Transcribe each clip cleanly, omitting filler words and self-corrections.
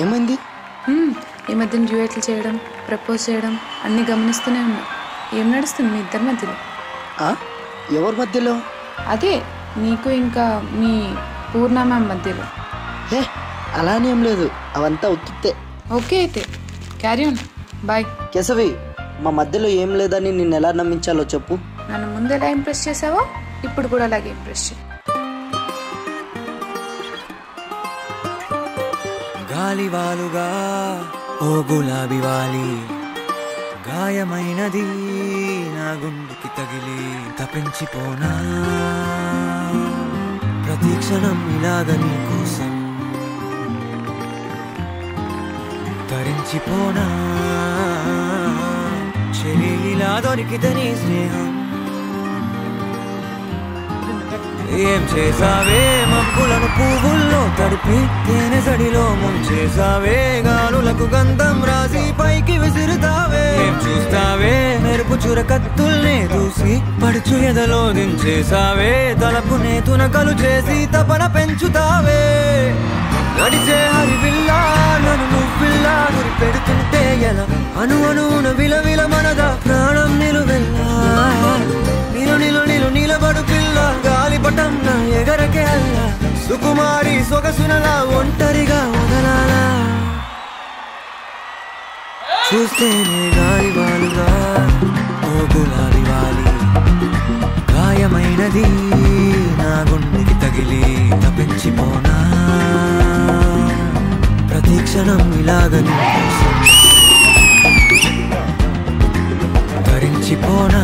ఏమైంది? ఈ మధ్యన డ్యూయెట్లు చేయడం, ప్రపోజ్ చేయడం అన్నీ గమనిస్తూనే ఉన్నా. ఏం నడుస్తుంది మీ ఇద్దరి మధ్యలో? ఎవరి మధ్యలో? అదే నీకు ఇంకా మీ పూర్ణ మ్యామ్ మధ్యలో. అలానేం లేదు, అవంతా ఉత్తుతే. ఓకే అయితే క్యారీ ఆన్, బాయ్. కేశవి, మా మధ్యలో ఏం లేదని నిన్ను ఎలా నమ్మించాలో చెప్పు. నన్ను ముందు ఎలా ఇంప్రెస్ చేసావో ఇప్పుడు కూడా అలాగే ఇంప్రెస్ చేయి. గాలివాలుగా ఓ గులాబీ వాలి, గాయమైనది నా గుండెకి తగిలి తప్పించిపోనా ప్రతిక్షణం ఇలాగ నీ కోసం తరించిపోనా చెలిలా దొరికితే నీ స్నేహం ఏం చేసావే మబ్బులను పువ్వుల్లో తడిపి తేనె సడిలో ముంచేసావే గాలులకు గంధం రాసి పైకి విసిరుతావే ఏం చూస్తావే మెరుపు చురకత్తుల్నే దూసి పడుచు ఎదలో దించేసావే తలపునే తునకలు చేసి తపన పెంచుతావే నడిచే హరివిల్లా నన్ను నువ్విల్లా గురి పెడుతుంటే ఎలా అను అనున విలవిల మనద ప్రాణం నిలువెల్లా నిలు నిలు నిలు నిలబడు పిల్ల గాలిపటం నా ఎగరకే అల్లా సుకుమారి సొగసునలా ఒంటరిగా వదలాలా చూస్తేనే గాలివాలుగా ఓ గులాబీ వాలి గాయమైనది నా గుండెకి తగిలి తప్పించిపోనా ప్రతిక్షణం ఇలాగ నీ కోసం తరించిపోనా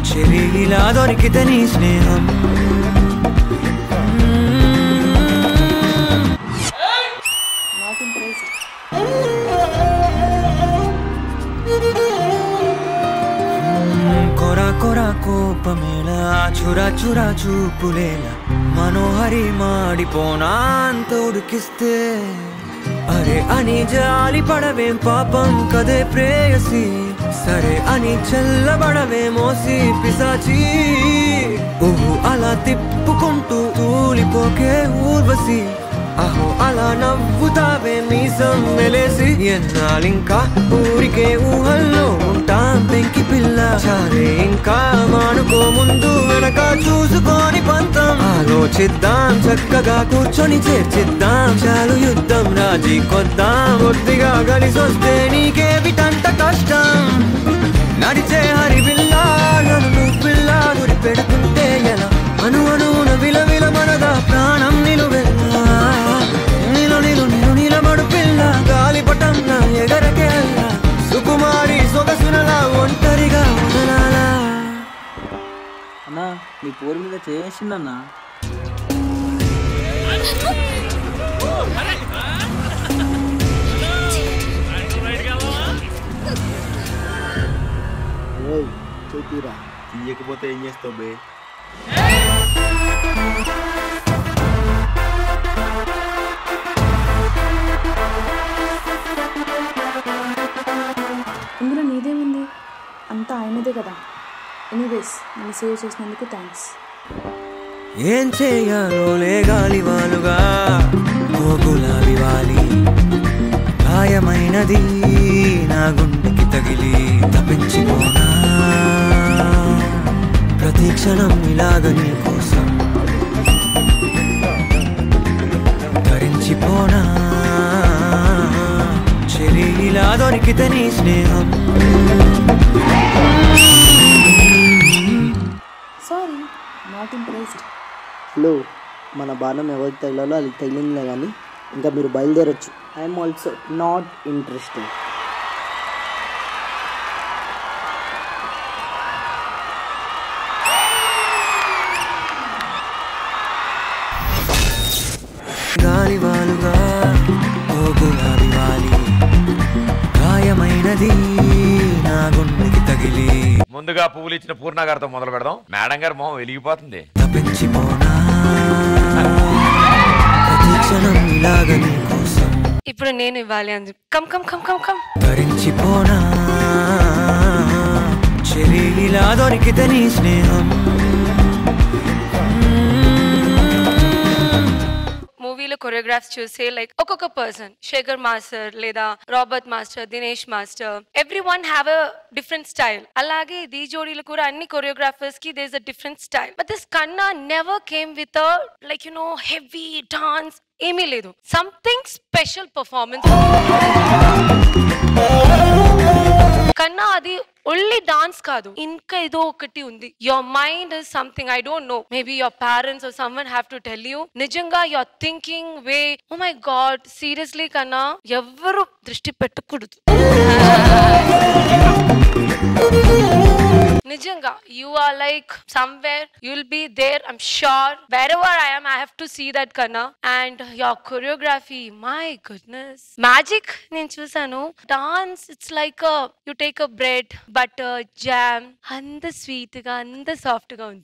చెలిలా దొరికితే నీ స్నేహం కొరా కొరా కోపమేలా చురా చురా చూపులేలా మనోహరి మాడిపోనా అంత ఉడికిస్తే అరే అని జాలి పడవేం పాపం కదే ప్రేయసి సరే అని చల్లబడవే మోసి పిశాచి ఊహు అలా తిప్పుకుంటూ తూలిపోకే ఊర్వశి అహో అలా నవ్వుతావే మీసం మెలేసి ఎన్నాళ్ళింకా ఊరికే ఊహల్లో ఉంటాం పెంకి పిల్ల చాలే ఇంకా మానుకో ముందు వెనక చూసుకొని పంతం ఆలోచిద్దాం చక్కగా కూర్చొని చేర్చిద్దాం చాలు యుద్ధం రాజీ కొద్దాం ఒడ్డిగా కలిసొస్తే నీకే విటంట కష్టం నడిచే హరివిల్లా నన్ను నువ్విల్లా గురి పెడుతుంటే ఎలా అను అనున విలవిల మనదా ప్రాణం నిలువెల్లా నిలు నిలు నిలు నిలబడు పిల్ల గాలిపటం నా ఎగరకే అల్లా సుకుమారి సొగసునలా ఒంటరిగా వదలాలా అన్నా నీ పోరు మీద చేసిందన్నా చెప్పిరా తీయకపోతే ఏం చేస్తావు బే? ఇందులో నీదేముంది, అంతా ఆయనదే కదా. ఎనీవేస్ నన్ను సేవ్ చేసినందుకు థ్యాంక్స్. ఏం చేయాలో గాలివాలుగా ఓ గులాబీ వాలి గాయమైనది నా గుండెకి తగిలి తప్పించిపోనా ప్రతిక్షణం ఇలాగ నీ కోసం తరించిపోనా చెలిలా దొరికితే నీ స్నేహం సారీ, నాట్ ఇంప్రెస్డ్. హలో, మన బాణం ఎవరికి తగిలాలో అది తగిలిందిలే కానీ ఇంకా మీరు బయలుదేరొచ్చు. I'm also not interested. గాలివాలుగా ఓ గులాబీ వాలి గాయమైనది నా గుండెకి తగిలి ముందుగా పువ్వులు ఇచ్చిన పూర్ణ గారితో మొదలు పెడదాం. మేడం గారి మొహం వెలిగిపోతుంది. తప్పించిపోనా ప్రతిక్షణం ఇలాగ నీ కోసం ఇప్పుడు నేను ఇవ్వాలి అంది. Come come come come come తరించిపోనా చెలిలా దొరికితే నీ స్నేహం మూవీలో కొరియోగ్రాఫర్ కొరియోగ్రాఫ్స్ చూసే లైక్ ఒక్కొక్క పర్సన్ శేఖర్ మాస్టర్ లేదా Robert master Dinesh master every one have a different style. అలాగే ఈ జోడీలు కూడా అన్ని కొరియోగ్రాఫర్స్ కి there is a different style. But this Kanna never came with a like you know heavy dance. ఏమీ లేదు, సంథింగ్ స్పెషల్ పర్ఫార్మెన్స్. కన్నా అది ఓన్లీ డాన్స్ కాదు, ఇంకా ఏదో ఒకటి ఉంది. Your mind is something I don't know, maybe your parents or someone have to tell you. నిజంగా your thinking way, oh my God, seriously Kanna ఎవరు దృష్టి పెట్టకూడదు. నిజంగా you are like somewhere, you will be there, I'm sure. Wherever I am I have to see that Kanna. And your choreography, my goodness, magic. నేను చూసాను dance, it's like you take a bread, butter, jam, అంత sweet గా అంత soft గా ఉంది.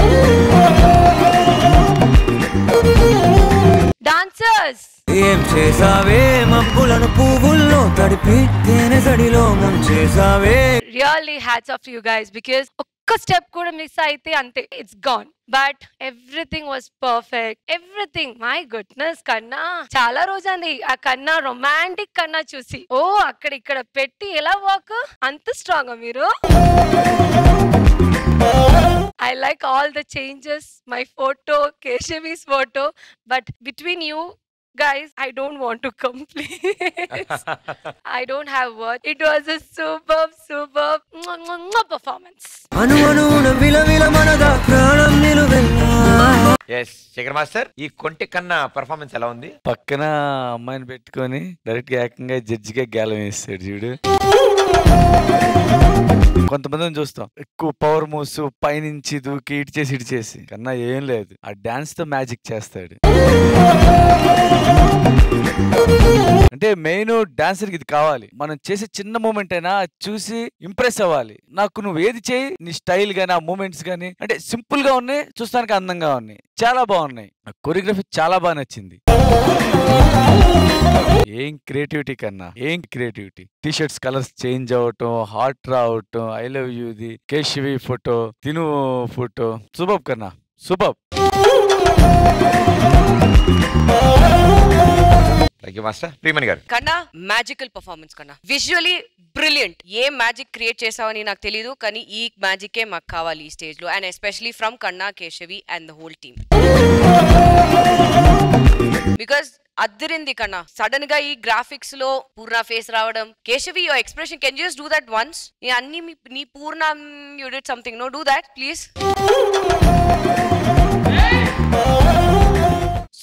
Dancers ఏం చేసావే, మబ్బులను పువ్వుల్లో తడిపి తేనె సడిలో ముంచేసావే. Really hats off you guys, because ఒక్క స్టెప్ కూడా మిస్ అయితే అంతే, it's gone. But everything was perfect, everything. My goodness, కన్నా చాలా రోజండి ఆ కన్నా రొమాంటిక్ కన్నా చూసి. ఓ అక్కడ ఇక్కడ పెట్టి ఎలా వాక్, అంత స్ట్రాంగ్ మీరు. I like all the changes, my photo, Keshavi's photo, but between you guys, I don't want to complain. I don't have words. It was a superb performance. అను అనున విలవిల మనగా ప్రాణం నిలువెల్లా. ఎస్ శేఖర్ మాస్టర్, ఈ కొంటి కన్నా performance ఎలా ఉంది? పక్కన అమ్మాయిని పెట్టుకొని డైరెక్ట్ గా ఏకంగా జడ్జిగా గ్యాలం వేస్తాడు చూడు. కొంతమందిని చూస్తాం ఎక్కువ పవర్ మూవ్స్, పైనుంచి దూకి ఇటు చేసి కన్నా ఏం లేదు, ఆ డాన్స్ తో మ్యాజిక్ చేస్తాడు. అంటే మెయిన్ డాన్సర్ కి ఇది కావాలి, మనం చేసే చిన్న మూమెంట్ అయినా చూసి ఇంప్రెస్ అవ్వాలి. నాకు నువ్వు ఏది చేయి, నీ స్టైల్ గానీ ఆ మూమెంట్స్ గానీ అంటే సింపుల్ గా ఉన్నాయి, చూస్తానికి అందంగా ఉన్నాయి, చాలా బాగున్నాయి. కొరియోగ్రఫీ చాలా బాగా నచ్చింది. ఏం క్రియేటివిటీ కన్నా, ఏం creativity. T shirts colours change అవటం, హార్ట్ రావటం, I love you the, Keshavi photo, తిను ఫోటో, సూపర్ కన్నా, super. Thank you master. Priyamani గారు. కన్నా మ్యాజికల్ పర్ఫార్మెన్స్ కన్నా, విజువలీ బ్రిలియంట్. ఏ మ్యాజిక్ క్రియేట్ చేసావని నాకు తెలియదు, కానీ ఈ మ్యాజికే మాకు కావాలి ఈ స్టేజ్ లో. And especially from Kanna, Keshavi and the whole team. Because అద్దరింది కన్నా. సడన్ గా ఈ గ్రాఫిక్స్ లో పూర్ణ ఫేస్ రావడం, Keshavi your expression, can you just do that once? అన్ని నీ Purna you did something, no, do that please.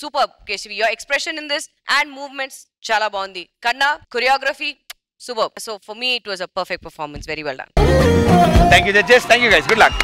Superb, Keshavi. Your expression in this and movements, chala bondi. Kanna, choreography, superb. So for me, it was a perfect performance. Very well done. Thank you, judges. Thank you, guys. Good luck.